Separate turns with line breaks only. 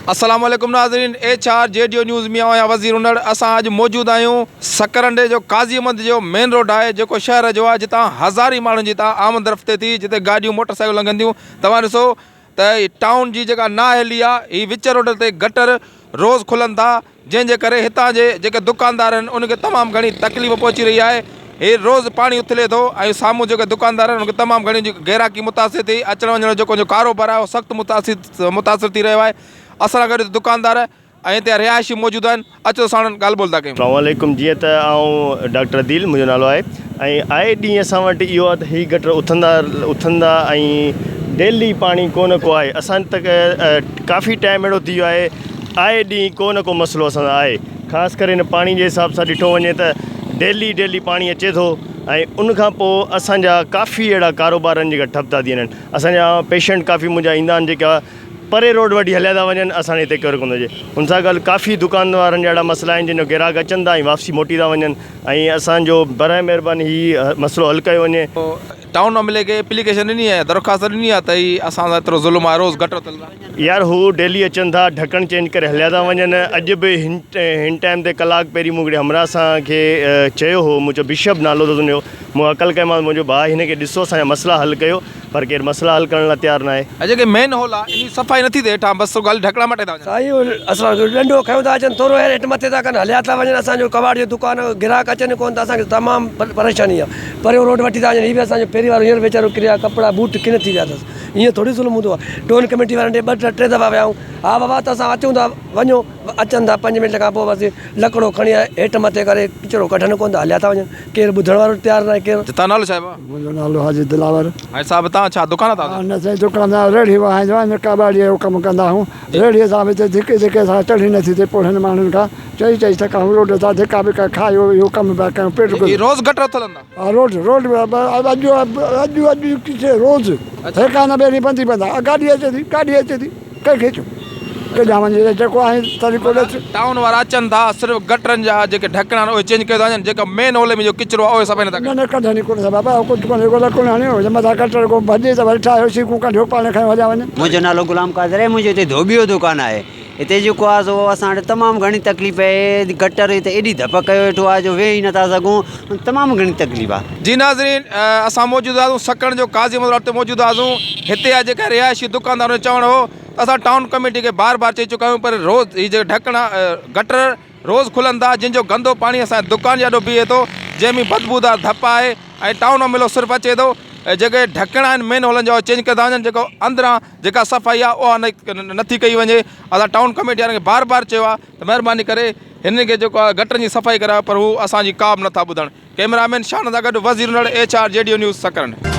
अस्सलामुअलैकुम नाज़रीन, HRJDO news में आया वज़ीर उनड़। असां अॼु मौजूद आहियूं सकरंड जो काज़ी अहमद जो मेन रोड है, जो शहर जो आहे, जितां हज़ारी माण्हुनि जी आमद रफ़्त थी, जिते गाड़ियूं मोटरसाइकिल लंघंदियूं। तव्हां ॾिसो त टाउन जी जेका ना एहली आहे, हीअ विच रोड ते गटर रोज़ खुलनि था, जंहिंजे करे हितां जे जेके दुकानदार आहिनि उनखे तमामु घणी तकलीफ़ पहुची रही आहे। हे रोज़ पानी उथले थो ऐं साम्हूं जेके दुकानदार आहिनि उनखे तमामु घणी गैराकी मुतासिर थी, अचण वञण जो कारोबार आहे उहो सख़्तु मुतासिर थी रहियो आहे। असां सां गॾु दुकानदार ऐं हिते रिहायशी मौजूदु आहिनि। अचो साणनि ॻाल्हि ॿोल था कयूं।
अस्सलामुअलैकुम। जीअं त आउं डॉक्टर दिल मुंहिंजो नालो आहे ऐं आए ॾींहुं असां वटि इहो आहे त हीअ गटर उथंदा ऐं डेली पाणी को न को आहे। असां त काफ़ी टाइम अहिड़ो थी वियो आहे, आए ॾींहुं को न को मसइलो असां आहे। ख़ासि करे हिन पाणी जे हिसाब सां ॾिठो वञे त डेली पाणी अचे थो ऐं उनखां पोइ असांजा काफ़ी अहिड़ा कारोबार आहिनि जेका ठप था थी वञनि। असांजा पेशेंट काफ़ी मुंहिंजा ईंदा आहिनि जेका परे रोड वठी हलिया था वञनि, असां हिते केरु कोन हुजे। हुन सां गॾु काफ़ी दुकान वारनि जा अहिड़ा मसइला आहिनि जिन जो ग्राहक अचनि था ऐं वापसी मोटी था वञनि ऐं असांजो बराए महिरबानी हीअ मसइलो हल कयो वञे।
टाउन एमएलए खे एप्लीकेशन ॾिनी आहे, दरख़्वास्त ॾिनी आहे त हीअ असां सां एतिरो ज़ुल्म आहे, रोज़ गटर हलंदा
यार। हू डेली अचनि था, ढकण चेंज करे हलिया था वञनि। अॼु बि हिन टाइम ते कलाक पहिरीं मूं हिकिड़े हमरा खे चयो हो, मुंहिंजो बिशप नालो अथसि हुनजो। मूं अकल कयोमांसि, मुंहिंजो भाउ हिनखे ॾिसो, असांजा मसइला हल कयो, पर केरु मसइला हल करण लाइ तयारु न आहे।
ऐं जेके मेन हॉल आहे इन सफ़ाई नथी थिए, हेठां बसि ॻाल्हि ढकणा मटे था वञनि।
साईं असां डंडो खयूं था अचनि, थोरो हेठि मथे था कनि, हलिया था वञनि। असांजो कबाड़ जो दुकान ग्राहक अचनि कोन था, असांखे तमामु परेशानी आहे। परे रोड वठी था वञनि, हीअ बि असांजो पहिरीं वारो हींअर वीचारो किरिया कपिड़ा बूट किन थी विया अथसि। ईअं थोरी ज़ुल्म हूंदो आहे। टोन कमेटी वारनि ॾे 2-3 दफ़ा विया आहियूं। हा बाबा त असां अचूं था, वञो, अचनि था 5 मिंट खां पोइ बसि लकिड़ो खणी हेठि मथे करे किचिरो कढनि कोन था, हलिया था वञनि। केरु ॿुधण वारो तयारु न आहे। केरु
तव्हां नालो छा आहे?
मुंहिंजो नालो हाजी दिलावर।
ऐं साहिबु तव्हां छा दुकान था?
न साईं, दुकानदार रेड़ी वाहाईंदो आहे, कबाड़ीअ जो कमु कंदा आहियूं। रेड़ीअ सां बि धिके सां चढ़ी नथी थिए। पोइ हिन माण्हुनि खां चई त कहूं रोड था धिका विका खायो, इहो कमु पिया कयूं। पेट
रोज़ गटर हलंदा?
हा, रोड अॼु किथे रोज़ हिकु न ॿिए ॾींहुं बंदि आहे। गाॾी अचे थी कंहिंखे चो केॾां वञे, जेको आहे तरीक़ो।
टाउन वारा अचनि था, सिर्फ़ु गटरनि जा जेके ढकण आहिनि उहे चेंज कयो था वञनि, जेका मेन हॉल में जो किचिरो आहे उहे सभई नथा
न कढनि कोन था बाबा। कुझु कोन्हे, लकुण हणियो मथां गटर को भॼे त वरी ठाहियो, सीकूं कढियो, पाण खयो, हलिया वञनि।
मुंहिंजो नालो गुलाम कादर आहे। मुंहिंजो हिते धोबी जो दुकानु आहे। हिते जेको आहे सो असां वटि तमामु घणी तकलीफ़ आहे। गटर हिते एॾी धप कयो वेठो आहे जो वेही नथा सघूं, तमामु घणी तकलीफ़ आहे।
जी नाज़रीन, असां मौजूदु आहियूं सकरंड जो काज़ी अहमद रोड ते मौजूदु आहियूं। हिते आहे जेका रिहायशी दुकानदार चवणु हो त असां टाउन कमेटी खे बार चई चुका आहियूं, पर रोज़ हीअ जेके ढकणा गटर रोज़ खुलनि था, जंहिंजो गंदो पाणी असांजे दुकान ॾाढो बीहे थो, जंहिंमें बदबूदार धप आहे। ऐं टाउन एमएलए सिर्फ़ु अचे थो, जेके ढकण आहिनि मेन हॉलनि जा चेंज कंदा वञनि, जेको अंदरां जेका सफ़ाई आहे उहा नथी कई वञे। असां टाउन कमेटी वारनि खे बार चयो आहे त महिरबानी करे हिन खे जेको आहे गटरनि जी सफ़ाई करायो, पर हू असांजी का बि नथा ॿुधनि। कैमरामैन शान सां गॾु वज़ीर उनड़, HRJDO न्यूज़ सकरंड।